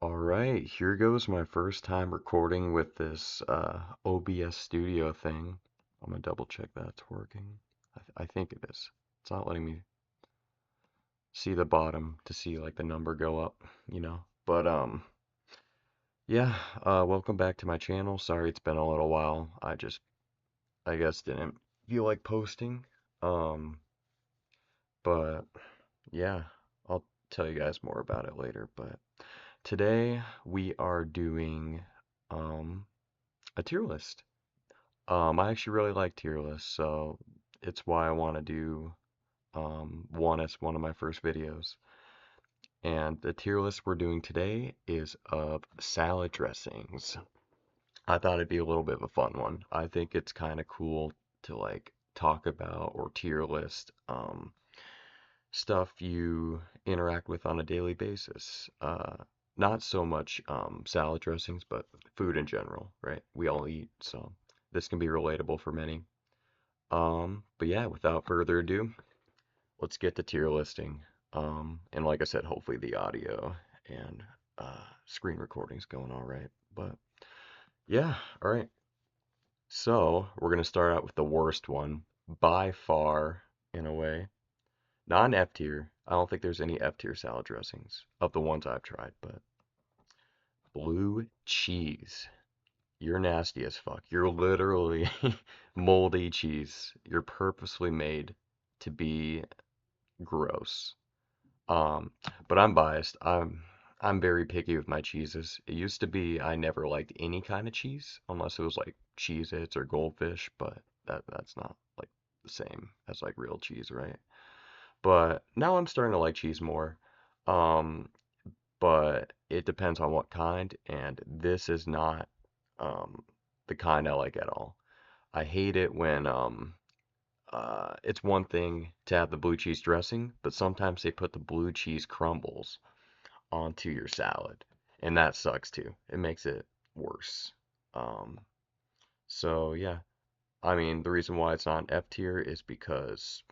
All right, here goes my first time recording with this OBS Studio thing. I'm gonna double check that's working. I think it is. It's not letting me see the bottom to see like the number go up, you know. But yeah, welcome back to my channel. Sorry it's been a little while. I guess didn't feel like posting. Um, but yeah, I'll tell you guys more about it later. But today we are doing um a tier list. I actually really like tier lists, so it's why I want to do one as one of my first videos. And the tier list we're doing today is of salad dressings. I thought it'd be a little bit of a fun one. I think it's kind of cool to like talk about or tier list stuff you interact with on a daily basis. Not so much salad dressings, but food in general, right? We all eat, so this can be relatable for many. But yeah, without further ado, let's get to tier listing. And like I said, hopefully the audio and screen recording's going all right. But yeah, all right. So we're gonna start out with the worst one by far, in a way. Not an F tier. I don't think there's any F tier salad dressings of the ones I've tried, but blue cheese. You're nasty as fuck. You're literally moldy cheese. You're purposely made to be gross. Um, but I'm biased. I'm very picky with my cheeses. It used to be I never liked any kind of cheese unless it was like Cheez-Its or Goldfish, but that's not like the same as like real cheese, right? But now I'm starting to like cheese more. Um, but it depends on what kind, and this is not um the kind I like at all. I hate it when it's one thing to have the blue cheese dressing, but sometimes they put the blue cheese crumbles onto your salad, and that sucks too. It makes it worse. Um, so yeah, I mean the reason why it's not an F tier is because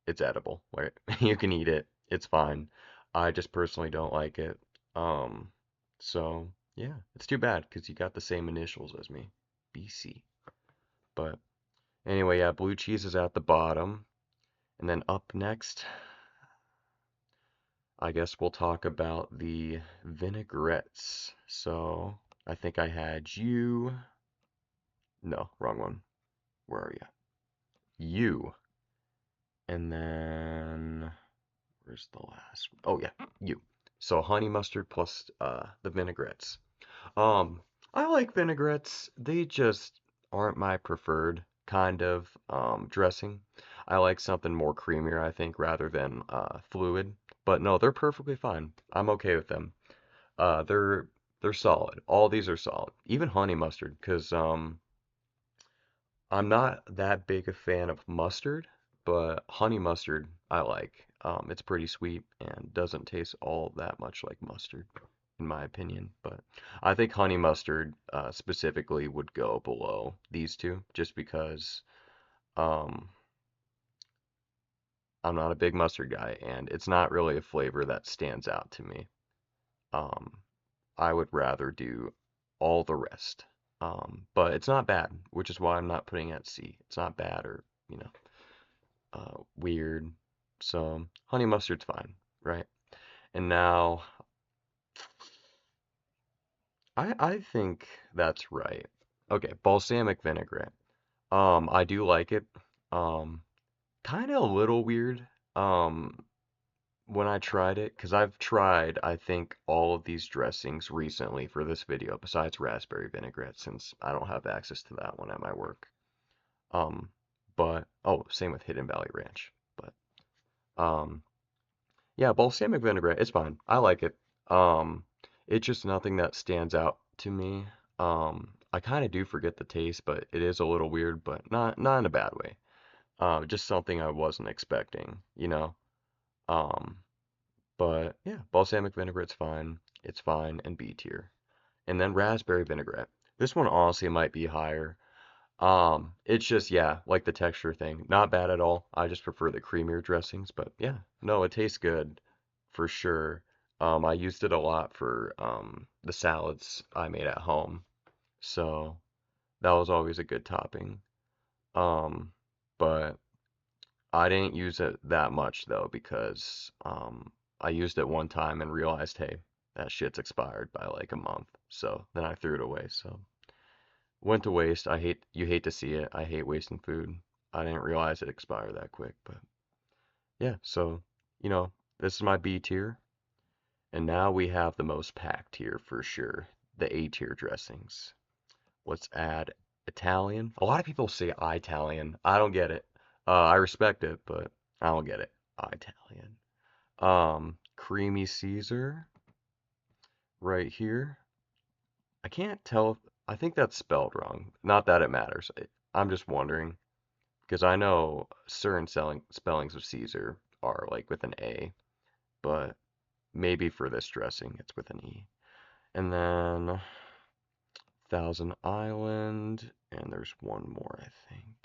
it's edible, right? You can eat it. It's fine. I just personally don't like it. Um, so yeah, it's too bad because you got the same initials as me, BC. But anyway, yeah, blue cheese is at the bottom. And then up next, I guess we'll talk about the vinaigrettes. So I think I had you. No, wrong one. Where are you? You. And then where's the last one? Oh yeah, you. So honey mustard plus the vinaigrettes. Um, I like vinaigrettes. They just aren't my preferred kind of dressing. I like something more creamier, I think, rather than fluid. But no, they're perfectly fine. I'm okay with them. They're solid. All these are solid. Even honey mustard, because I'm not that big a fan of mustard, but honey mustard I like. It's pretty sweet and doesn't taste all that much like mustard, in my opinion. But I think honey mustard specifically would go below these two, just because um, I'm not a big mustard guy, and it's not really a flavor that stands out to me. Um, I would rather do all the rest. But it's not bad, which is why I'm not putting it at C. It's not bad or, weird. So honey mustard's fine, right? And now I think that's right. Okay, balsamic vinaigrette. I do like it. Um, kind of a little weird. Um, when I tried it, because I've tried, I think, all of these dressings recently for this video, besides raspberry vinaigrette, since I don't have access to that one at my work. Um, but oh, same with Hidden Valley Ranch. But um, yeah, balsamic vinaigrette, it's fine. I like it. Um, it's just nothing that stands out to me. I kind of do forget the taste, but it is a little weird, but not in a bad way. Just something I wasn't expecting, you know. Um, but yeah, balsamic vinaigrette's fine. It's fine and B tier. And then raspberry vinaigrette. This one honestly might be higher. It's just yeah, like the texture thing. Not bad at all. I just prefer the creamier dressings, but yeah, no, it tastes good for sure. I used it a lot for the salads I made at home, so that was always a good topping. Um, but I didn't use it that much though because I used it one time and realized, hey, that shit's expired by like a month. So then I threw it away. So went to waste. You hate to see it. I hate wasting food. I didn't realize it expired that quick, but yeah, so you know, this is my B tier. And now we have the most packed tier for sure. The A tier dressings. Let's add Italian. A lot of people say Italian. I don't get it. I respect it, but I don't get it. Italian. Creamy Caesar right here. I can't tell if, I think that's spelled wrong. Not that it matters. I'm just wondering because I know certain spellings of Caesar are like with an A, but maybe for this dressing it's with an E. And then Thousand Island, and there's one more, I think.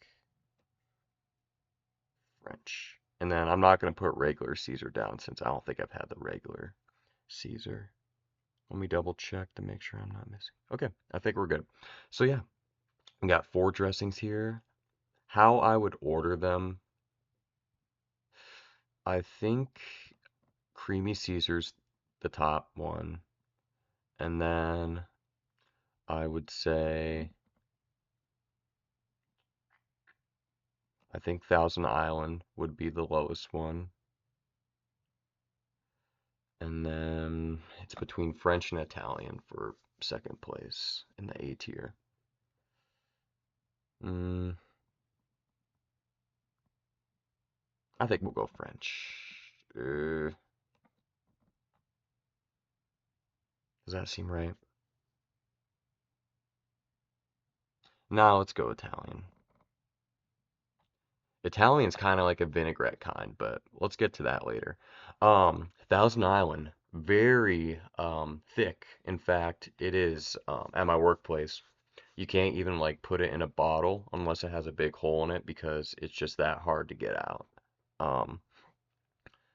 French. And then I'm not going to put regular Caesar down since I don't think I've had the regular Caesar. Let me double check to make sure I'm not missing. Okay, I think we're good. So yeah, we got four dressings here. How I would order them, I think creamy Caesar's the top one, and then I would say I think Thousand Island would be the lowest one. And then it's between French and Italian for second place in the A tier. Mm, I think we'll go French. Does that seem right? Now let's go Italian. Italian's kind of like a vinaigrette kind, but let's get to that later. Thousand Island, very thick. In fact, it is at my workplace. You can't even like put it in a bottle unless it has a big hole in it because it's just that hard to get out. Um,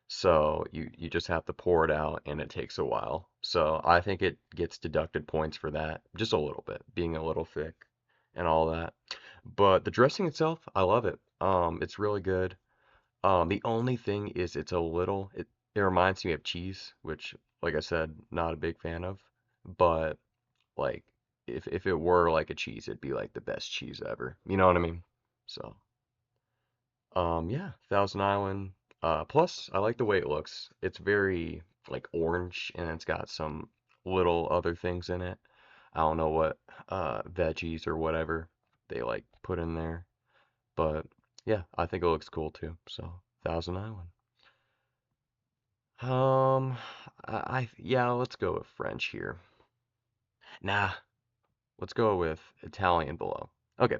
so you just have to pour it out and it takes a while. So I think it gets deducted points for that, just a little bit, being a little thick and all that. But the dressing itself, I love it. It's really good. The only thing is it reminds me of cheese, which like I said, not a big fan of. But like if it were like a cheese, it'd be like the best cheese ever. You know what I mean? So yeah, Thousand Island. Plus, I like the way it looks. It's very like orange, and it's got some little other things in it. I don't know what veggies or whatever they like put in there, but yeah, I think it looks cool too. So Thousand Island. Um, yeah, let's go with French here. Nah, let's go with Italian below. Okay,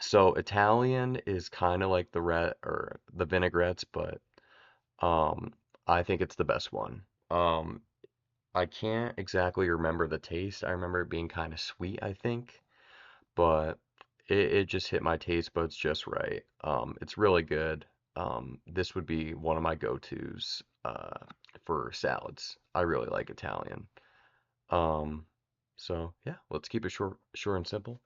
so Italian is kind of like the red or the vinaigrettes, but Um, I think it's the best one. I can't exactly remember the taste. I remember it being kind of sweet, I think, but it just hit my taste buds just right. It's really good. This would be one of my go-tos for salads. I really like Italian. Um, so yeah, let's keep it short and simple.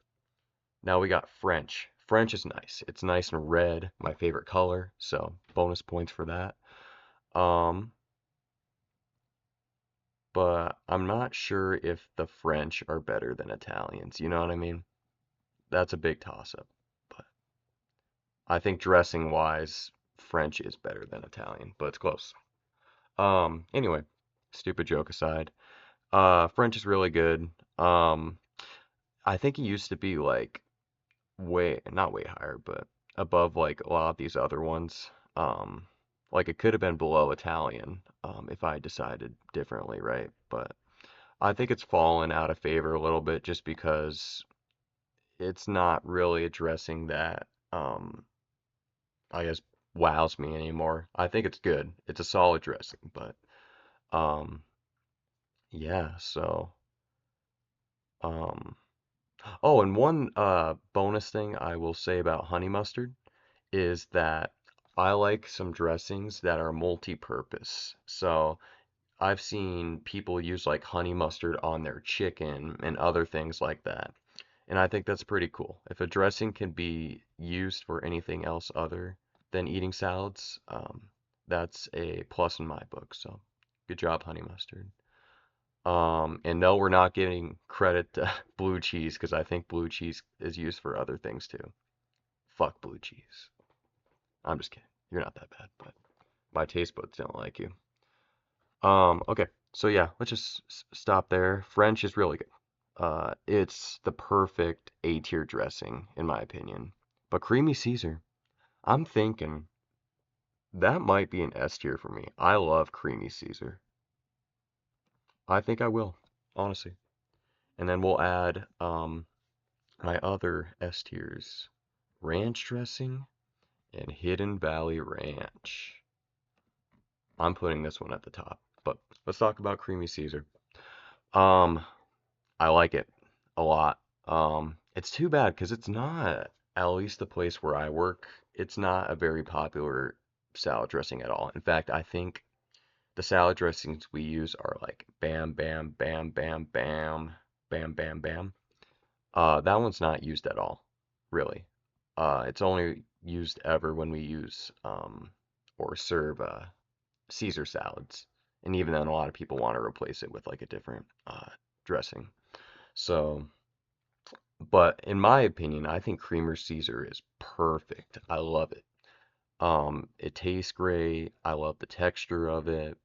Now we got French. French is nice. It's nice and red, my favorite color, so bonus points for that. Um, but I'm not sure if the French are better than Italians. You know what I mean? That's a big toss-up. But I think dressing wise, French is better than Italian, but it's close. Anyway, stupid joke aside, French is really good. Um, I think it used to be like not way higher, but above like a lot of these other ones. Like it could have been below Italian, if I decided differently, right? But I think it's fallen out of favor a little bit just because it's not really addressing that, I guess, wows me anymore. I think it's good. It's a solid dressing, but um, yeah, so um, oh, and one bonus thing I will say about honey mustard is that I like some dressings that are multi-purpose. So I've seen people use like honey mustard on their chicken and other things like that. And I think that's pretty cool. If a dressing can be used for anything else other than eating salads, that's a plus in my book. So good job, honey mustard. And no, we're not giving credit to blue cheese because I think blue cheese is used for other things too. Fuck blue cheese. I'm just kidding. You're not that bad, but my taste buds don't like you. Okay. So yeah, let's just stop there. French is really good. It's the perfect A tier dressing in my opinion. But creamy Caesar, I'm thinking that might be an S tier for me. I love creamy Caesar. I think I will, honestly. And then we'll add my other S tiers, ranch dressing and Hidden Valley Ranch. I'm putting this one at the top. But let's talk about creamy Caesar. Um, I like it a lot. It's too bad because it's not, at least the place where I work, it's not a very popular salad dressing at all. In fact, I think the salad dressings we use are like bam, bam, bam, bam, bam, bam, bam, bam. That one's not used at all, really. It's only used ever when we use or serve Caesar salads. And even then, a lot of people want to replace it with like a different dressing. So, but in my opinion, I think creamer Caesar is perfect. I love it. It tastes great. I love the texture of it.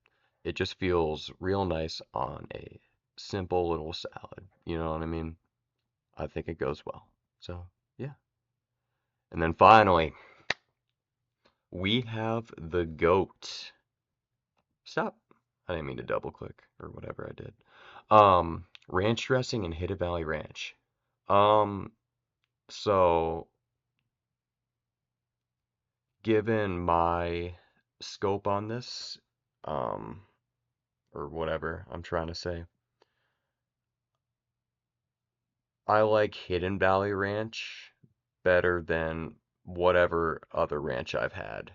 It just feels real nice on a simple little salad. You know what I mean? I think it goes well. So, yeah. And then finally, we have the goat. Stop. I didn't mean to double click or whatever I did. Ranch dressing and Hidden Valley Ranch. Um, so given my scope on this, um, or whatever I'm trying to say, I like Hidden Valley Ranch better than whatever other ranch I've had.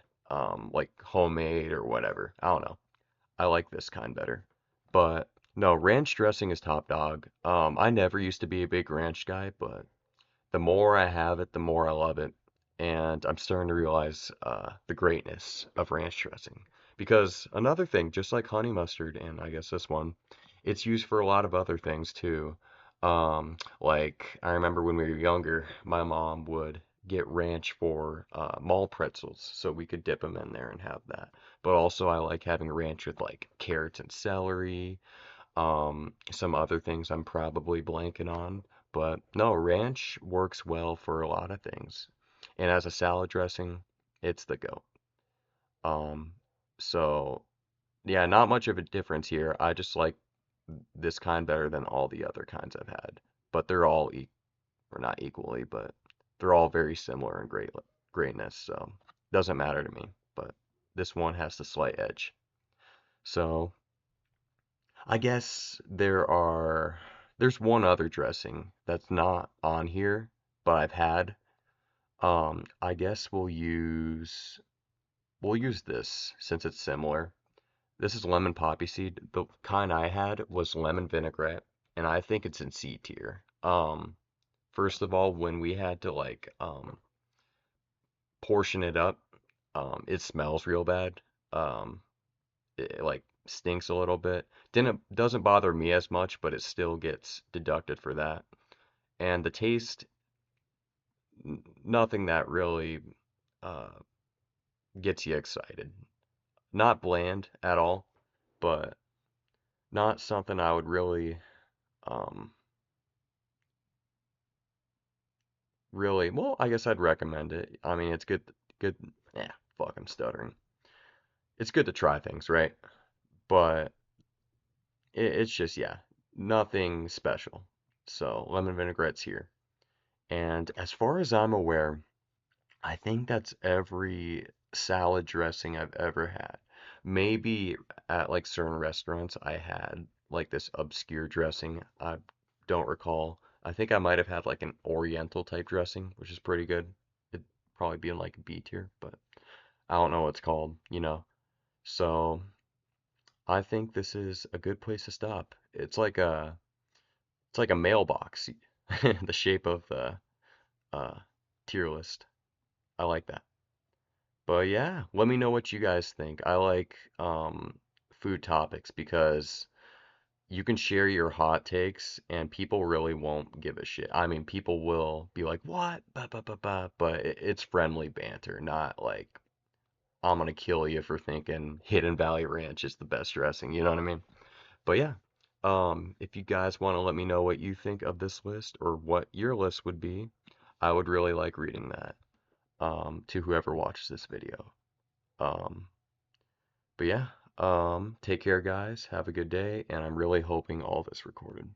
Like homemade or whatever. I don't know. I like this kind better. But no, ranch dressing is top dog. I never used to be a big ranch guy, but the more I have it, the more I love it. And I'm starting to realize the greatness of ranch dressing. Because another thing, just like honey mustard, and I guess this one, it's used for a lot of other things too. Like I remember when we were younger, my mom would get ranch for mall pretzels, so we could dip them in there and have that. But also, I like having ranch with like carrots and celery, some other things I'm probably blanking on, but no, ranch works well for a lot of things. And as a salad dressing, it's the goat. Um, so yeah, not much of a difference here. I just like this kind better than all the other kinds I've had. But they're all or not equally, but they're all very similar in greatness, so doesn't matter to me. But this one has the slight edge. So I guess there's one other dressing that's not on here, but I've had. I guess we'll use this since it's similar. This is lemon poppy seed. The kind I had was lemon vinaigrette, and I think it's in C tier. First of all, when we had to like portion it up, it smells real bad. Um, it like stinks a little bit. Didn't Doesn't bother me as much, but it still gets deducted for that. And the taste, nothing that really uh, gets you excited. Not bland at all, but not something I would um, well, I guess I'd recommend it. I mean, it's good. Yeah, fuck, I'm stuttering. It's good to try things, right? But it's just, yeah, nothing special. So lemon vinaigrette's here. And as far as I'm aware, I think that's every salad dressing I've ever had. Maybe at like certain restaurants I had like this obscure dressing. I don't recall. I think I might have had like an oriental type dressing, which is pretty good. It'd probably be in like B tier, but I don't know what it's called. So I think this is a good place to stop. It's like a mailbox, the shape of the uh, tier list. I like that. But yeah, let me know what you guys think. I like food topics because you can share your hot takes and people really won't give a shit. I mean, people will be like, "What?" Bah, bah, bah, bah, but it's friendly banter, not like I'm gonna kill you for thinking Hidden Valley Ranch is the best dressing. You know what I mean? But yeah, if you guys want to let me know what you think of this list or what your list would be, I would really like reading that to whoever watches this video. Um, but yeah, take care, guys. Have a good day, and I'm really hoping all this recorded.